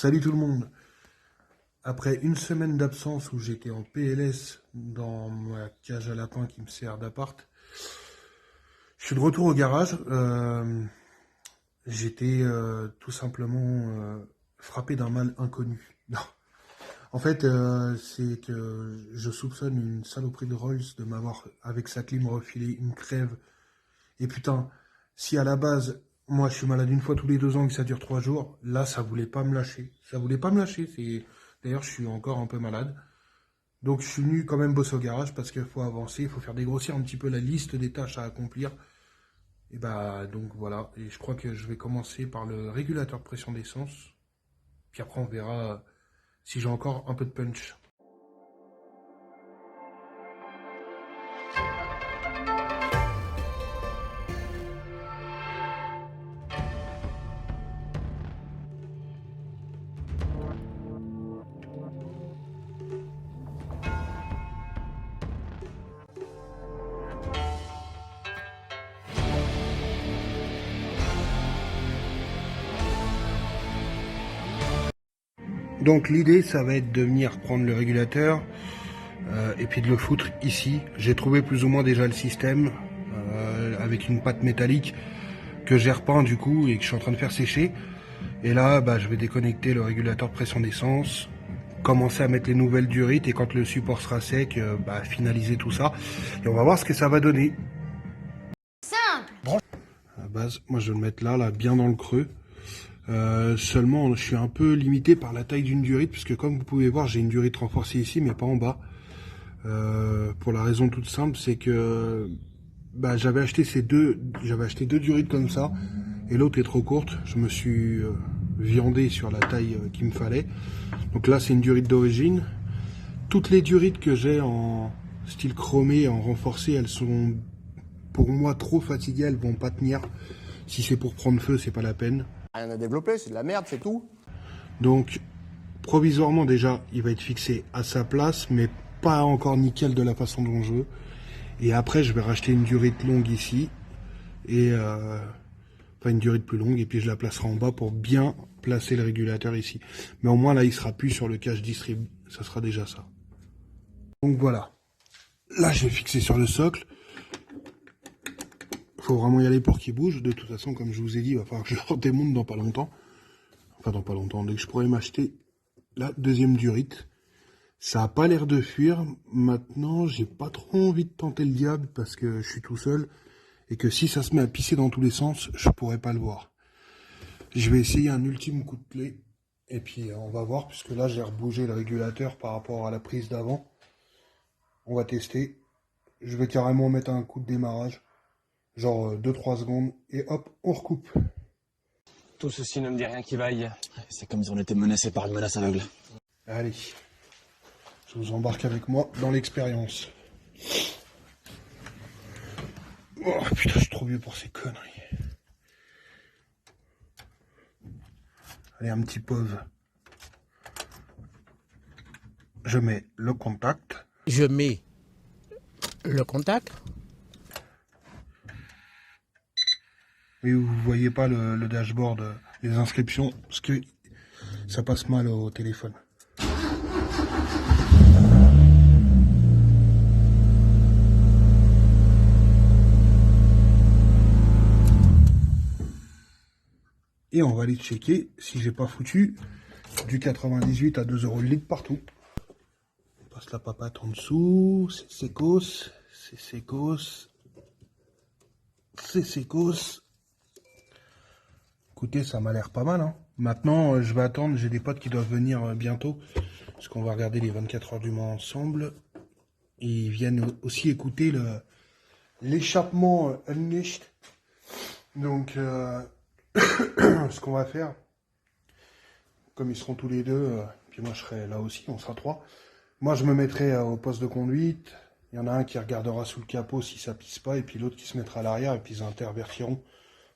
Salut tout le monde. Après une semaine d'absence où j'étais en PLS dans ma cage à lapin qui me sert d'appart, je suis de retour au garage. J'étais tout simplement frappé d'un mal inconnu. Non. En fait, c'est que je soupçonne une saloperie de Rolls de m'avoir, avec sa clim, refilé une crève. Et putain, si à la base, moi je suis malade une fois tous les 2 ans et que ça dure 3 jours, là ça voulait pas me lâcher. Ça voulait pas me lâcher. D'ailleurs, je suis encore un peu malade. Donc je suis venu quand même bosser au garage parce qu'il faut avancer, il faut faire dégrossir un petit peu la liste des tâches à accomplir. Et bah donc voilà, et je crois que je vais commencer par le régulateur de pression d'essence. Puis après on verra si j'ai encore un peu de punch. Donc l'idée ça va être de venir prendre le régulateur et puis de le foutre ici. J'ai trouvé plus ou moins déjà le système avec une pâte métallique que j'ai repeint du coup et que je suis en train de faire sécher. Et là bah, je vais déconnecter le régulateur de pression d'essence, commencer à mettre les nouvelles durites et quand le support sera sec, bah, finaliser tout ça. Et on va voir ce que ça va donner. Simple. À la base, moi je vais le mettre là, bien dans le creux. Seulement, je suis un peu limité par la taille d'une durite, puisque comme vous pouvez voir, j'ai une durite renforcée ici, mais pas en bas. Pour la raison toute simple, c'est que bah, j'avais acheté deux durites comme ça, et l'autre est trop courte. Je me suis viandé sur la taille qu'il me fallait. Donc là, c'est une durite d'origine. Toutes les durites que j'ai en style chromé, en renforcé, elles sont pour moi trop fatiguées, elles vont pas tenir. Si c'est pour prendre feu, c'est pas la peine. Rien à développer, c'est de la merde, c'est tout. Donc, provisoirement déjà, il va être fixé à sa place, mais pas encore nickel de la façon dont je veux. Et après, je vais racheter une durite longue ici, et enfin une durite plus longue, et puis je la placerai en bas pour bien placer le régulateur ici. Mais au moins là, il sera plus sur le cache distrib, ça sera déjà ça. Donc voilà. Là, je vais fixer sur le socle. Faut vraiment y aller pour qu'il bouge. De toute façon, comme je vous ai dit, il va falloir que je le démonte dans pas longtemps. Enfin, dans pas longtemps, dès que je pourrais m'acheter la deuxième durite. Ça a pas l'air de fuir. Maintenant, j'ai pas trop envie de tenter le diable parce que je suis tout seul et que si ça se met à pisser dans tous les sens, je pourrais pas le voir. Je vais essayer un ultime coup de clé et puis on va voir puisque là j'ai rebougé le régulateur par rapport à la prise d'avant. On va tester. Je vais carrément mettre un coup de démarrage, genre 2-3 secondes et hop, on recoupe. Tout ceci ne me dit rien qui vaille. C'est comme si on était menacé par une menace aveugle. Allez, je vous embarque avec moi dans l'expérience. Oh putain, je suis trop vieux pour ces conneries. Allez, un petit pause. Je mets le contact. Je mets le contact. Et vous voyez pas le dashboard, les inscriptions, parce que ça passe mal au téléphone. Et on va aller checker si j'ai pas foutu du 98 à 2 € le litre partout. On passe la papate en dessous, c'est sécos, c'est sécos, c'est sécos. Écoutez, ça m'a l'air pas mal. Hein. Maintenant, je vais attendre, j'ai des potes qui doivent venir bientôt, parce qu'on va regarder les 24 heures du Mans ensemble. Et ils viennent aussi écouter l'échappement Unleashed. Donc, ce qu'on va faire, comme ils seront tous les deux, puis moi je serai là aussi, on sera 3. Moi je me mettrai au poste de conduite. Il y en a un qui regardera sous le capot si ça pisse pas, et puis l'autre qui se mettra à l'arrière, et puis ils intervertiront.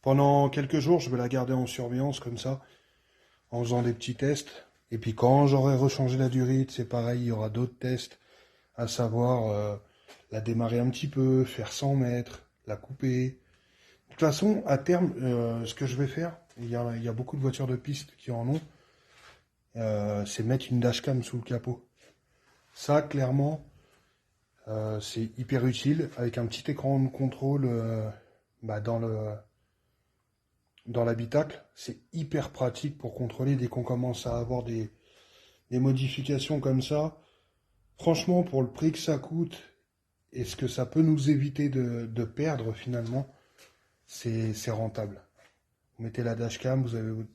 Pendant quelques jours, je vais la garder en surveillance comme ça, en faisant des petits tests. Et puis quand j'aurai rechangé la durite, c'est pareil, il y aura d'autres tests, à savoir la démarrer un petit peu, faire 100 mètres, la couper. De toute façon, à terme, ce que je vais faire, il y a beaucoup de voitures de piste qui en ont, c'est mettre une dashcam sous le capot. Ça, clairement, c'est hyper utile avec un petit écran de contrôle dans l'habitacle. C'est hyper pratique pour contrôler dès qu'on commence à avoir des modifications comme ça. Franchement, pour le prix que ça coûte et ce que ça peut nous éviter de perdre finalement, c'est rentable. Vous mettez la dashcam, vous avez votre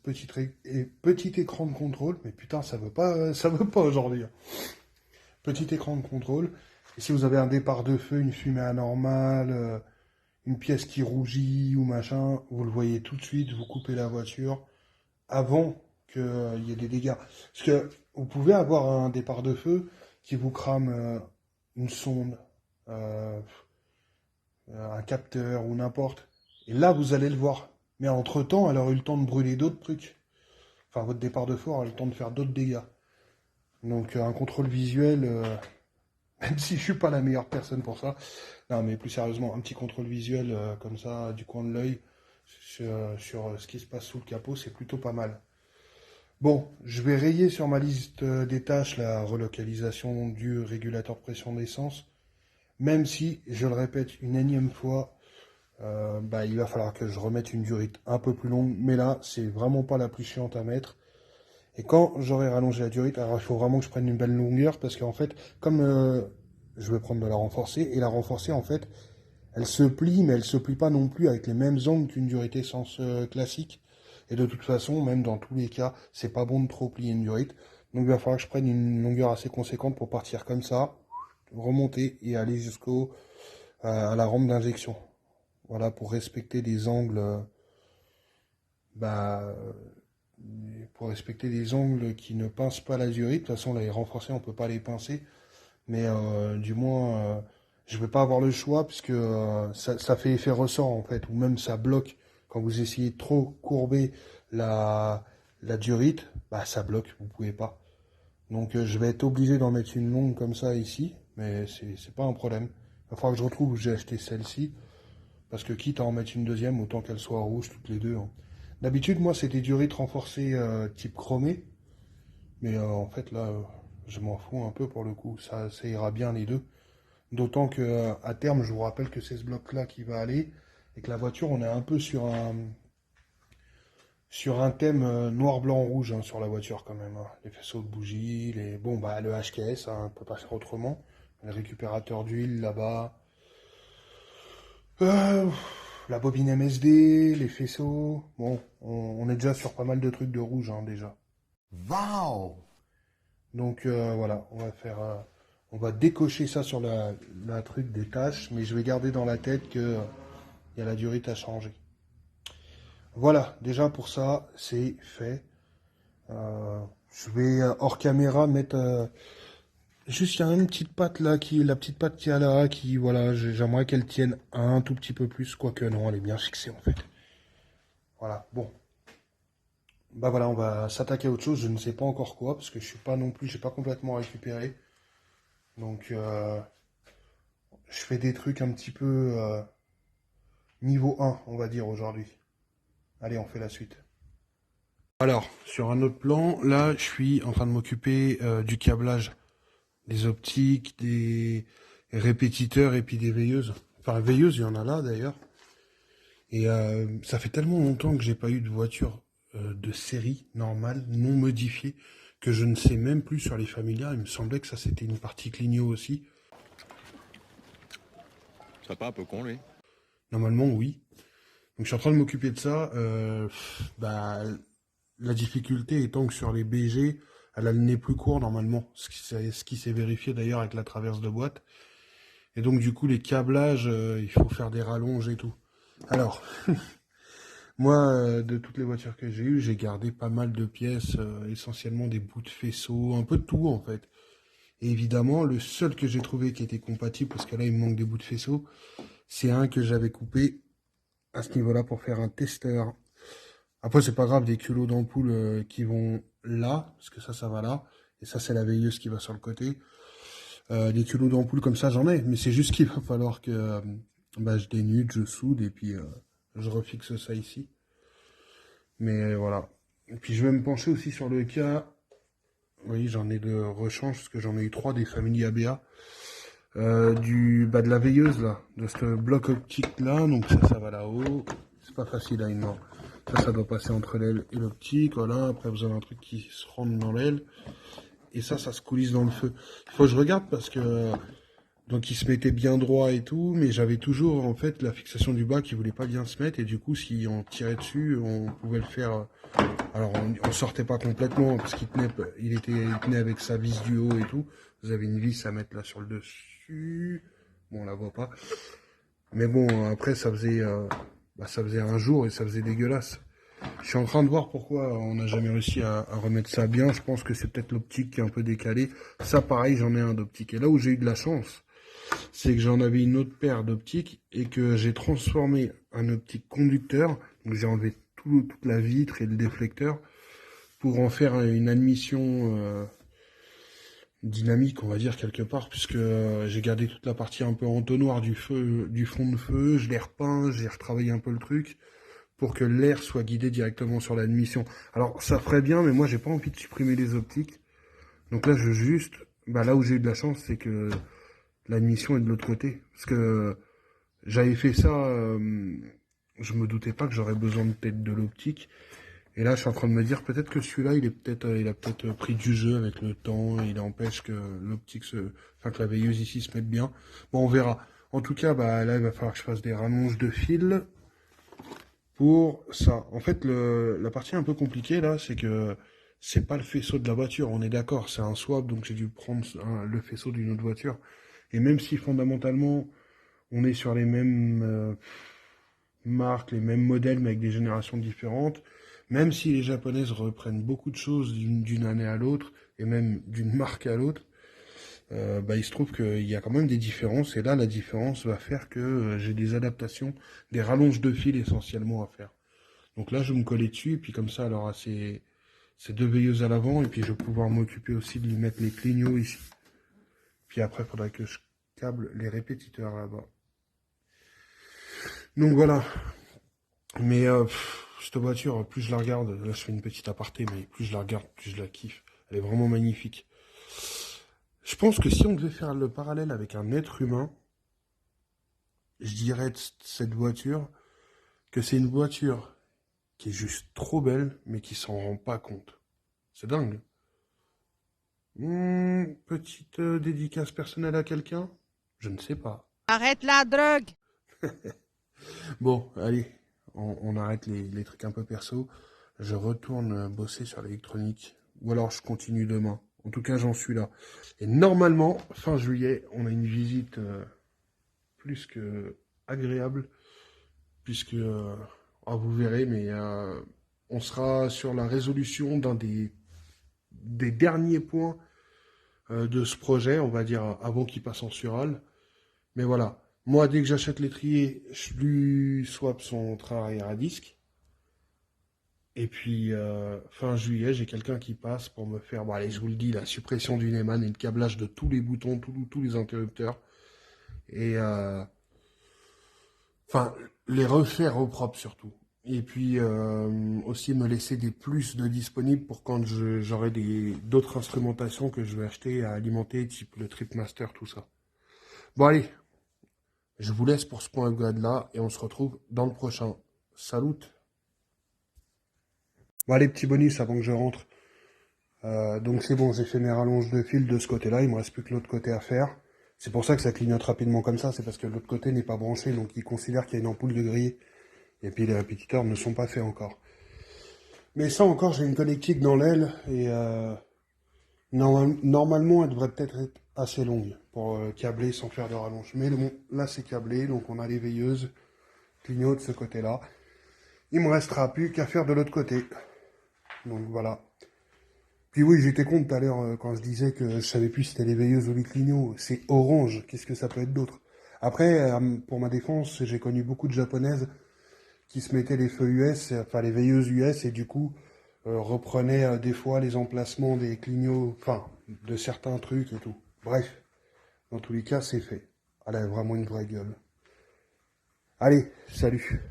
petit écran de contrôle, mais putain, ça veut pas aujourd'hui. Petit écran de contrôle. Et si vous avez un départ de feu, une fumée anormale, une pièce qui rougit ou machin, vous le voyez tout de suite, vous coupez la voiture avant qu'il y ait des dégâts. Parce que vous pouvez avoir un départ de feu qui vous crame une sonde, un capteur ou n'importe. Et là, vous allez le voir. Mais entre-temps, elle aurait eu le temps de brûler d'autres trucs. Enfin, votre départ de feu aura eu le temps de faire d'autres dégâts. Donc, un contrôle visuel, même si je suis pas la meilleure personne pour ça. Non, mais plus sérieusement, un petit contrôle visuel comme ça, du coin de l'œil, sur ce qui se passe sous le capot, c'est plutôt pas mal. Bon, je vais rayer sur ma liste des tâches la relocalisation du régulateur de pression d'essence. Même si, je le répète une énième fois, il va falloir que je remette une durite un peu plus longue. Mais là, c'est vraiment pas la plus chiante à mettre. Et quand j'aurai rallongé la durite, alors il faut vraiment que je prenne une belle longueur. Parce qu'en fait, comme je vais prendre de la renforcée, et la renforcée, en fait, elle se plie, mais elle se plie pas non plus avec les mêmes angles qu'une durite essence classique. Et de toute façon, même dans tous les cas, c'est pas bon de trop plier une durite. Donc il va falloir que je prenne une longueur assez conséquente pour partir comme ça, remonter et aller à la rampe d'injection. Voilà, pour respecter des angles, pour respecter des angles qui ne pincent pas la durite. De toute façon, les renforcés, on peut pas les pincer. Mais du moins, je vais pas avoir le choix puisque ça fait effet ressort en fait, ou même ça bloque. Quand vous essayez de trop courber la durite, ça bloque, vous pouvez pas. Donc je vais être obligé d'en mettre une longue comme ça ici, mais c'est pas un problème. Il va falloir que je retrouve où j'ai acheté celle-ci, parce que quitte à en mettre une deuxième, autant qu'elle soit rouge toutes les deux. Hein. D'habitude, moi, c'est des durites renforcées type chromé, mais en fait là, je m'en fous un peu pour le coup, ça ira bien les deux. D'autant que à terme, je vous rappelle que c'est ce bloc-là qui va aller, et que la voiture, on est un peu sur un thème noir, blanc, rouge hein, sur la voiture quand même. Hein. Les faisceaux de bougies, le HKS, hein, on ne peut pas faire autrement. Le récupérateur d'huile là-bas. La bobine MSD, les faisceaux. Bon, on est déjà sur pas mal de trucs de rouge hein, déjà. Waouh! Donc voilà, on va décocher ça sur la truc des tâches, mais je vais garder dans la tête que il y a la durite à changer. Voilà, déjà pour ça, c'est fait. Je vais hors caméra mettre juste il y a une petite patte là la petite patte qui est là qui voilà, j'aimerais qu'elle tienne un tout petit peu plus, quoique non, elle est bien fixée en fait. Voilà, bon. Voilà, on va s'attaquer à autre chose, je ne sais pas encore quoi parce que je suis pas non plus, j'ai pas complètement récupéré. Donc je fais des trucs un petit peu niveau 1, on va dire aujourd'hui. Allez, on fait la suite. Alors, sur un autre plan, là, je suis en train de m'occuper du câblage. Des optiques, des répétiteurs et puis des veilleuses. Enfin, veilleuses, il y en a là d'ailleurs. Et ça fait tellement longtemps que j'ai pas eu de voiture de série normale, non modifiée, que je ne sais même plus sur les familiales. Il me semblait que ça c'était une partie Clignot aussi. Ça pas un peu con, lui? Normalement, oui. Donc je suis en train de m'occuper de ça. La difficulté étant que sur les BG, elle a le nez plus court normalement, ce qui s'est vérifié d'ailleurs avec la traverse de boîte. Et donc du coup les câblages, il faut faire des rallonges et tout. Alors, moi de toutes les voitures que j'ai eues, j'ai gardé pas mal de pièces, essentiellement des bouts de faisceaux, un peu de tout en fait. Et évidemment, le seul que j'ai trouvé qui était compatible, parce que là il me manque des bouts de faisceaux, c'est un que j'avais coupé à ce niveau-là pour faire un testeur. Après, c'est pas grave, des culots d'ampoule qui vont là, parce que ça va là. Et ça, c'est la veilleuse qui va sur le côté. Des culots d'ampoule comme ça, j'en ai. Mais c'est juste qu'il va falloir que je dénude, je soude, et puis je refixe ça ici. Mais voilà. Et puis, je vais me pencher aussi sur le cas Vous voyez, j'en ai de rechange, parce que j'en ai eu 3 des familles ABA. De la veilleuse, là, de ce bloc optique là, donc ça va là-haut. C'est pas facile à une main. Ça doit passer entre l'aile et l'optique, voilà. Après, vous avez un truc qui se rentre dans l'aile. Et ça se coulisse dans le feu. Il faut que je regarde parce que... Donc il se mettait bien droit et tout, mais j'avais toujours en fait la fixation du bas qui voulait pas bien se mettre, et du coup si on tirait dessus, on pouvait le faire. Alors on sortait pas complètement parce qu'il tenait, il tenait avec sa vis du haut et tout. Vous avez une vis à mettre là sur le dessus. Bon, on la voit pas. Mais bon, après ça faisait un jour et ça faisait dégueulasse. Je suis en train de voir pourquoi on n'a jamais réussi à remettre ça bien. Je pense que c'est peut-être l'optique qui est un peu décalée. Ça pareil, j'en ai un d'optique. Et là où j'ai eu de la chance, c'est que j'en avais une autre paire d'optiques et que j'ai transformé un optique conducteur. Donc j'ai enlevé toute la vitre et le déflecteur pour en faire une admission dynamique, on va dire, quelque part, puisque j'ai gardé toute la partie un peu entonnoir du fond de feu, je l'ai repeint, j'ai retravaillé un peu le truc pour que l'air soit guidé directement sur l'admission. Alors ça ferait bien, mais moi j'ai pas envie de supprimer les optiques. Donc là là où j'ai eu de la chance, c'est que l'admission est de l'autre côté. Parce que j'avais fait ça, je me doutais pas que j'aurais besoin peut-être de l'optique. Et là, je suis en train de me dire, peut-être que celui-là, il a peut-être pris du jeu avec le temps, et il empêche que l'optique que la veilleuse ici se mette bien. Bon, on verra. En tout cas, là, il va falloir que je fasse des rallonges de fil pour ça. En fait, la partie un peu compliquée, là, c'est que c'est pas le faisceau de la voiture, on est d'accord, c'est un swap, donc j'ai dû prendre le faisceau d'une autre voiture. Et même si fondamentalement, on est sur les mêmes marques, les mêmes modèles, mais avec des générations différentes, même si les japonaises reprennent beaucoup de choses d'une année à l'autre, et même d'une marque à l'autre, il se trouve qu'il y a quand même des différences, et là, la différence va faire que j'ai des adaptations, des rallonges de fil essentiellement à faire. Donc là, je vais me coller dessus, et puis comme ça, elle aura ces 2 veilleuses à l'avant, et puis je vais pouvoir m'occuper aussi de lui mettre les clignots ici. Puis après, il faudra que je câble les répétiteurs là-bas. Donc voilà. Mais cette voiture, plus je la regarde, là je fais une petite aparté, mais plus je la regarde, plus je la kiffe. Elle est vraiment magnifique. Je pense que si on devait faire le parallèle avec un être humain, je dirais de cette voiture que c'est une voiture qui est juste trop belle, mais qui s'en rend pas compte. C'est dingue. Petite dédicace personnelle à quelqu'un? Je ne sais pas. Arrête la drogue! Bon, allez, on arrête les trucs un peu perso. Je retourne bosser sur l'électronique. Ou alors je continue demain. En tout cas, j'en suis là. Et normalement, fin juillet, on a une visite plus que agréable. Puisque, vous verrez, mais on sera sur la résolution d'un des derniers points de ce projet, on va dire, avant qu'il passe en sural. Mais voilà. Moi, dès que j'achète l'étrier, je lui swap son train arrière à disque. Et puis, fin juillet, j'ai quelqu'un qui passe pour me faire, allez, je vous le dis, la suppression du Neumann et le câblage de tous les boutons, tous les interrupteurs. Et, les refaire au propre surtout. Et puis, aussi me laisser des plus de disponibles pour quand j'aurai d'autres instrumentations que je vais acheter à alimenter, type le Tripmaster, tout ça. Bon, allez. Je vous laisse pour ce point upgrade là et on se retrouve dans le prochain. Salut! Bon, allez, petit bonus avant que je rentre. Donc c'est bon, j'ai fait mes rallonges de fil de ce côté-là, il me reste plus que l'autre côté à faire. C'est pour ça que ça clignote rapidement comme ça, c'est parce que l'autre côté n'est pas branché, donc il considère qu'il y a une ampoule de grille. Et puis les répétiteurs ne sont pas faits encore. Mais ça encore, j'ai une connectique dans l'aile et normalement elle devrait peut-être être assez longue pour câbler sans faire de rallonge. Mais bon, là c'est câblé, donc on a les veilleuses, clignot de ce côté-là. Il me restera plus qu'à faire de l'autre côté. Donc voilà. Puis oui, j'étais con tout à l'heure quand je disais que je savais plus si c'était les veilleuses ou les clignots. C'est orange, qu'est-ce que ça peut être d'autre? Après, pour ma défense, j'ai connu beaucoup de japonaises qui se mettaient les feux US, enfin les veilleuses US, et du coup reprenaient des fois les emplacements des clignots, enfin de certains trucs et tout. Bref, dans tous les cas, c'est fait. Elle a vraiment une vraie gueule. Allez, salut!